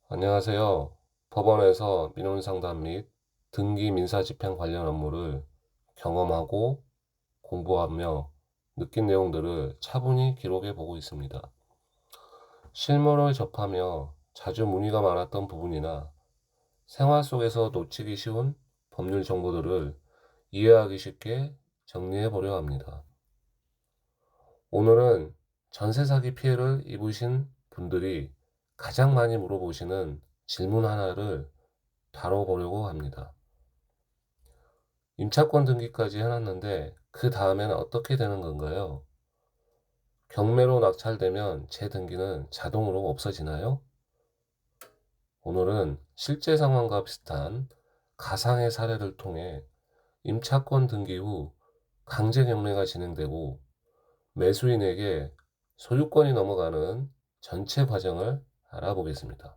안녕하세요. 법원에서 민원상담 및 등기 민사집행 관련 업무를 경험하고 공부하며 느낀 내용들을 차분히 기록해 보고 있습니다. 실무를 접하며 자주 문의가 많았던 부분이나 생활 속에서 놓치기 쉬운 법률 정보들을 이해하기 쉽게 정리해 보려 합니다. 오늘은 전세 사기 피해를 입으신 분들이 가장 많이 물어보시는 질문 하나를 다뤄보려고 합니다. 임차권 등기까지 해놨는데 그 다음에는 어떻게 되는 건가요? 경매로 낙찰되면 제 등기는 자동으로 없어지나요? 오늘은 실제 상황과 비슷한 가상의 사례를 통해 임차권 등기 후 강제 경매가 진행되고 매수인에게 소유권이 넘어가는 전체 과정을 알아보겠습니다.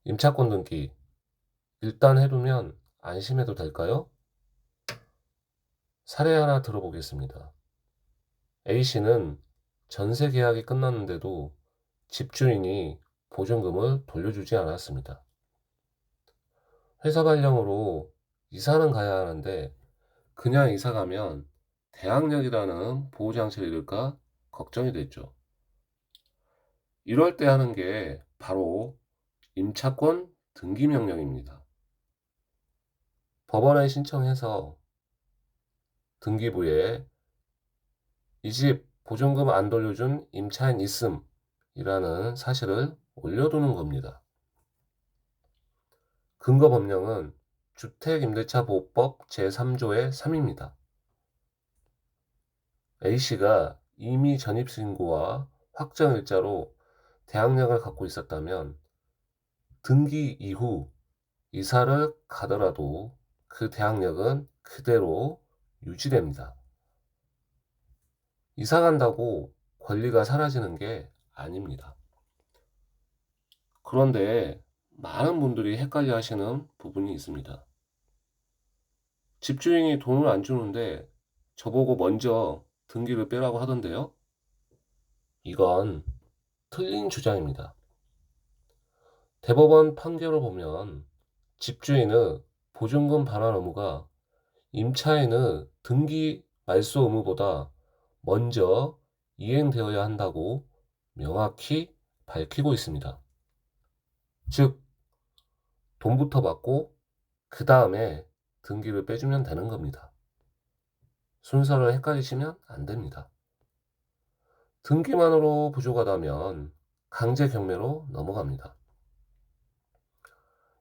임차권 등기 일단 해두면 안심해도 될까요? 사례 하나 들어보겠습니다. A씨는 전세 계약이 끝났는데도 집주인이 보증금을 돌려주지 않았습니다. 회사 발령으로 이사는 가야 하는데 그냥 이사 가면 대항력이라는 보호장치를 잃을까 걱정이 됐죠. 이럴 때 하는 게 바로 임차권 등기 명령입니다. 법원에 신청해서 등기부에 이 집 보증금 안 돌려준 임차인 있음이라는 사실을 올려두는 겁니다. 근거 법령은 주택임대차보호법 제3조의 3입니다. A씨가 이미 전입신고와 확정일자로 대항력을 갖고 있었다면 등기 이후 이사를 가더라도 그 대항력은 그대로 유지됩니다. 이사 간다고 권리가 사라지는 게 아닙니다. 그런데 많은 분들이 헷갈려 하시는 부분이 있습니다. 집주인이 돈을 안 주는데 저보고 먼저 등기를 빼라고 하던데요. 이건 틀린 주장입니다. 대법원 판결을 보면 집주인의 보증금 반환 의무가 임차인의 등기 말소 의무보다 먼저 이행되어야 한다고 명확히 밝히고 있습니다. 즉, 돈부터 받고 그 다음에 등기를 빼주면 되는 겁니다. 순서를 헷갈리시면 안 됩니다. 등기만으로 부족하다면 강제 경매로 넘어갑니다.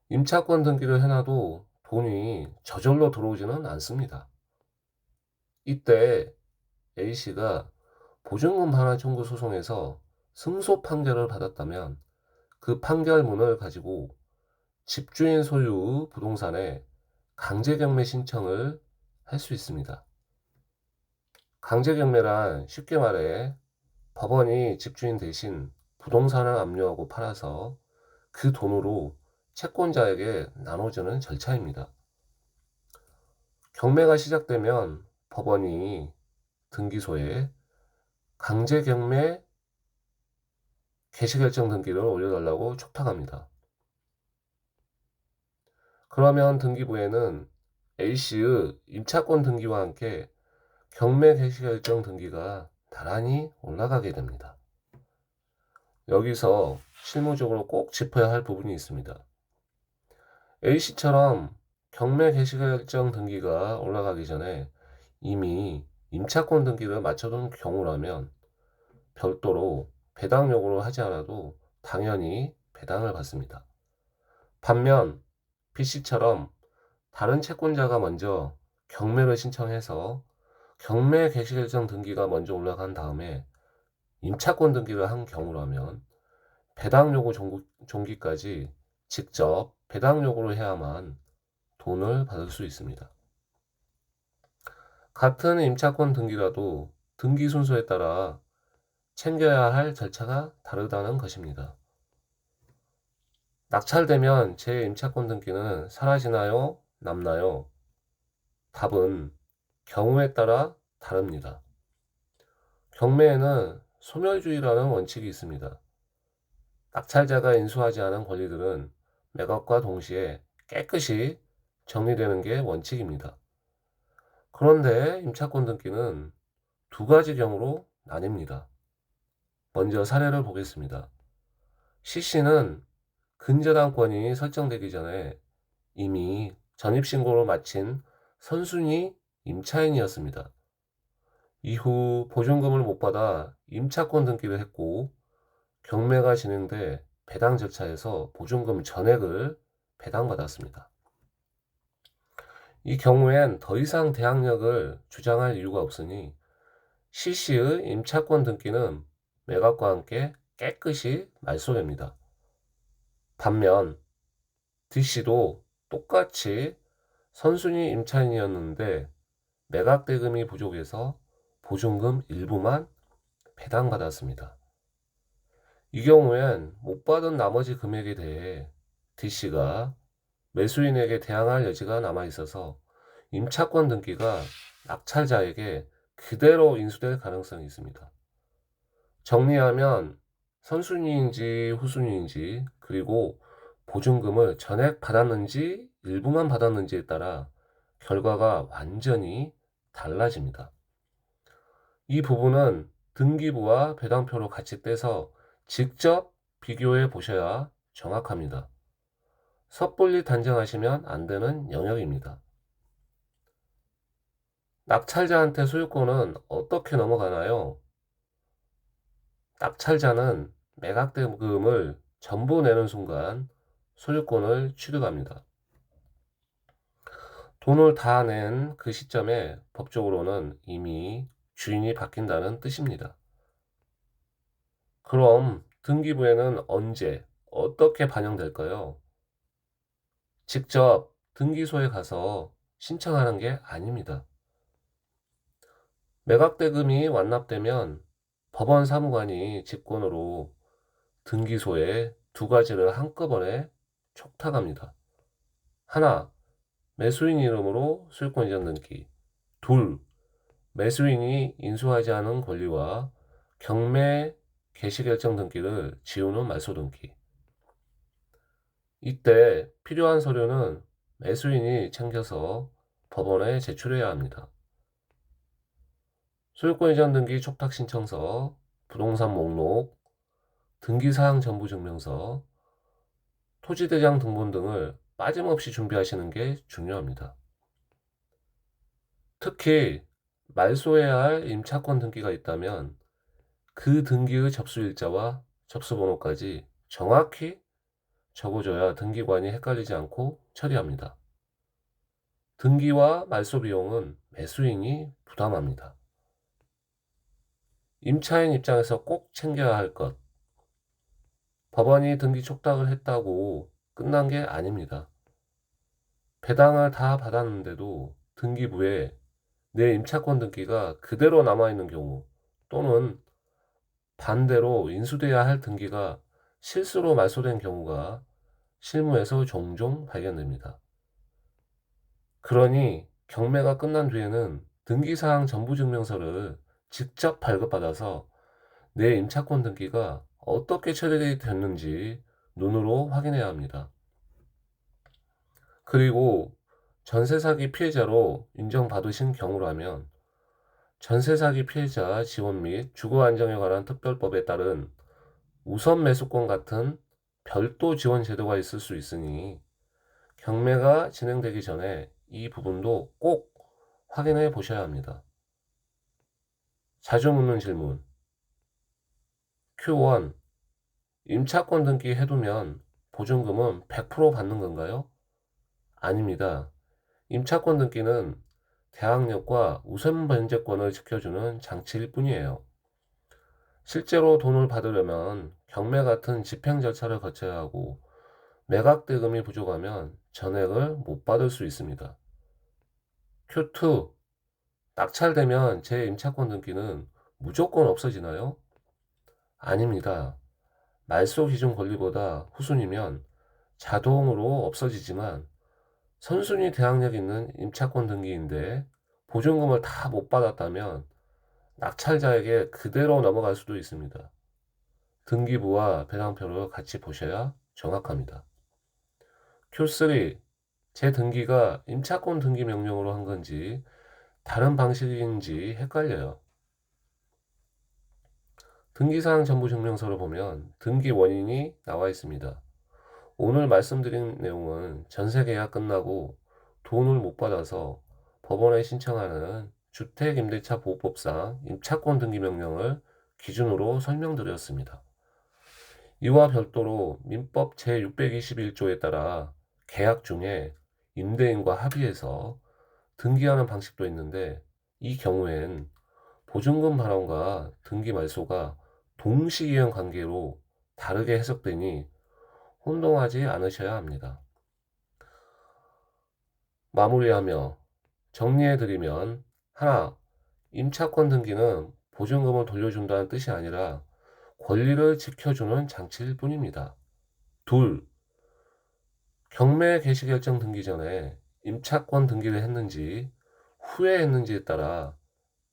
임차권 등기를 해놔도 돈이 저절로 들어오지는 않습니다. 이때 A씨가 보증금 반환 청구 소송에서 승소 판결을 받았다면 그 판결문을 가지고 집주인 소유 부동산에 강제 경매 신청을 할 수 있습니다. 강제 경매란 쉽게 말해 법원이 집주인 대신 부동산을 압류하고 팔아서 그 돈으로 채권자에게 나눠주는 절차입니다. 경매가 시작되면 법원이 등기소에 강제 경매 개시결정 등기를 올려달라고 촉탁합니다. 그러면 등기부에는 A씨의 임차권 등기와 함께 경매 개시결정 등기가 나란히 올라가게 됩니다. 여기서 실무적으로 꼭 짚어야 할 부분이 있습니다. A씨처럼 경매 개시결정 등기가 올라가기 전에 이미 임차권 등기를 마쳐둔 경우라면 별도로 배당 요구를 하지 않아도 당연히 배당을 받습니다. 반면 B씨처럼 다른 채권자가 먼저 경매를 신청해서 경매 개시결정 등기가 먼저 올라간 다음에 임차권 등기를 한 경우라면 배당 요구 종기까지 직접 배당 요구를 해야만 돈을 받을 수 있습니다. 같은 임차권 등기라도 등기 순서에 따라 챙겨야 할 절차가 다르다는 것입니다. 낙찰되면 제 임차권 등기는 사라지나요? 남나요? 답은 경우에 따라 다릅니다. 경매에는 소멸주의라는 원칙이 있습니다. 낙찰자가 인수하지 않은 권리들은 매각과 동시에 깨끗이 정리되는 게 원칙입니다. 그런데 임차권 등기는 두 가지 경우로 나뉩니다. 먼저 사례를 보겠습니다. C씨는 근저당권이 설정되기 전에 이미 전입신고를 마친 선순위 임차인이었습니다. 이후 보증금을 못 받아 임차권 등기를 했고 경매가 진행돼 배당 절차에서 보증금 전액을 배당받았습니다. 이 경우엔 더 이상 대항력을 주장할 이유가 없으니 C씨의 임차권 등기는 매각과 함께 깨끗이 말소됩니다. 반면 D씨도 똑같이 선순위 임차인이었는데 매각 대금이 부족해서 보증금 일부만 배당받았습니다. 이 경우엔 못 받은 나머지 금액에 대해 D씨가 매수인에게 대항할 여지가 남아있어서 임차권 등기가 낙찰자에게 그대로 인수될 가능성이 있습니다. 정리하면 선순위인지 후순위인지 그리고 보증금을 전액 받았는지 일부만 받았는지에 따라 결과가 완전히 달라집니다. 이 부분은 등기부와 배당표로 같이 떼서 직접 비교해 보셔야 정확합니다. 섣불리 단정하시면 안 되는 영역입니다. 낙찰자한테 소유권은 어떻게 넘어가나요? 낙찰자는 매각 대금을 전부 내는 순간 소유권을 취득합니다. 돈을 다 낸 그 시점에 법적으로는 이미 주인이 바뀐다는 뜻입니다. 그럼 등기부에는 언제, 어떻게 반영될까요? 직접 등기소에 가서 신청하는 게 아닙니다. 매각대금이 완납되면 법원 사무관이 직권으로 등기소에 두 가지를 한꺼번에 촉탁합니다. 하나, 매수인 이름으로 소유권 이전 등기. 둘, 매수인이 인수하지 않은 권리와 경매 개시결정 등기를 지우는 말소 등기. 이때 필요한 서류는 매수인이 챙겨서 법원에 제출해야 합니다. 소유권 이전 등기 촉탁 신청서, 부동산 목록, 등기사항 전부증명서, 토지대장 등본 등을 빠짐없이 준비하시는 게 중요합니다. 특히 말소해야 할 임차권 등기가 있다면 그 등기의 접수일자와 접수번호까지 정확히 적어줘야 등기관이 헷갈리지 않고 처리합니다. 등기와 말소 비용은 매수인이 부담합니다. 임차인 입장에서 꼭 챙겨야 할 것. 법원이 등기 촉탁을 했다고 끝난 게 아닙니다. 배당을 다 받았는데도 등기부에 내 임차권 등기가 그대로 남아있는 경우 또는 반대로 인수돼야 할 등기가 실수로 말소된 경우가 실무에서 종종 발견됩니다. 그러니 경매가 끝난 뒤에는 등기사항 전부증명서를 직접 발급받아서 내 임차권 등기가 어떻게 처리됐는지 눈으로 확인해야 합니다. 그리고 전세사기 피해자로 인정받으신 경우라면 전세사기 피해자 지원 및 주거안정에 관한 특별법에 따른 우선 매수권 같은 별도 지원 제도가 있을 수 있으니 경매가 진행되기 전에 이 부분도 꼭 확인해 보셔야 합니다. 자주 묻는 질문. Q1. 임차권 등기 해두면 보증금은 100% 받는 건가요? 아닙니다. 임차권 등기는 대항력과 우선 변제권을 지켜주는 장치일 뿐이에요. 실제로 돈을 받으려면 경매 같은 집행 절차를 거쳐야 하고 매각 대금이 부족하면 전액을 못 받을 수 있습니다. Q2. 낙찰되면 제 임차권 등기는 무조건 없어지나요? 아닙니다. 말소 기준 권리보다 후순위면 자동으로 없어지지만 선순위 대항력 있는 임차권 등기인데 보증금을 다 못 받았다면 낙찰자에게 그대로 넘어갈 수도 있습니다. 등기부와 배당표를 같이 보셔야 정확합니다. Q3. 제 등기가 임차권 등기 명령으로 한 건지 다른 방식인지 헷갈려요. 등기사항 전부 증명서를 보면 등기 원인이 나와 있습니다. 오늘 말씀드린 내용은 전세 계약 끝나고 돈을 못 받아서 법원에 신청하는 주택임대차 보호법상 임차권 등기 명령을 기준으로 설명드렸습니다. 이와 별도로 민법 제621조에 따라 계약 중에 임대인과 합의해서 등기하는 방식도 있는데, 이 경우엔 보증금 발언과 등기 말소가 동시이행 관계로 다르게 해석되니 혼동하지 않으셔야 합니다. 마무리하며 정리해드리면, 하나, 임차권 등기는 보증금을 돌려준다는 뜻이 아니라 권리를 지켜주는 장치일 뿐입니다. 둘, 경매 개시결정 등기 전에 임차권 등기를 했는지 후에 했는지에 따라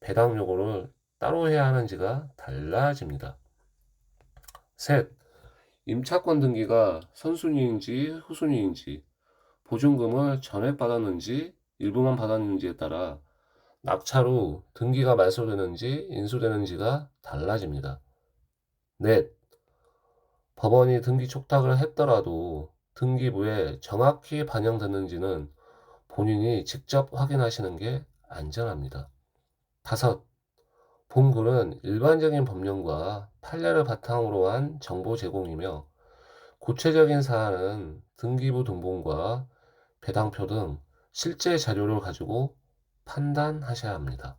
배당 요구를 따로 해야 하는지가 달라집니다. 셋, 임차권 등기가 선순위인지 후순위인지, 보증금을 전액 받았는지 일부만 받았는지에 따라 낙찰 후 등기가 말소되는지 인수되는지가 달라집니다. 넷, 법원이 등기 촉탁을 했더라도 등기부에 정확히 반영됐는지는 본인이 직접 확인하시는 게 안전합니다. 다섯, 본글은 일반적인 법령과 판례를 바탕으로 한 정보 제공이며, 구체적인 사안은 등기부 등본과 배당표 등 실제 자료를 가지고 판단하셔야 합니다.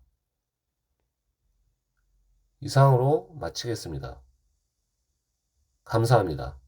이상으로 마치겠습니다. 감사합니다.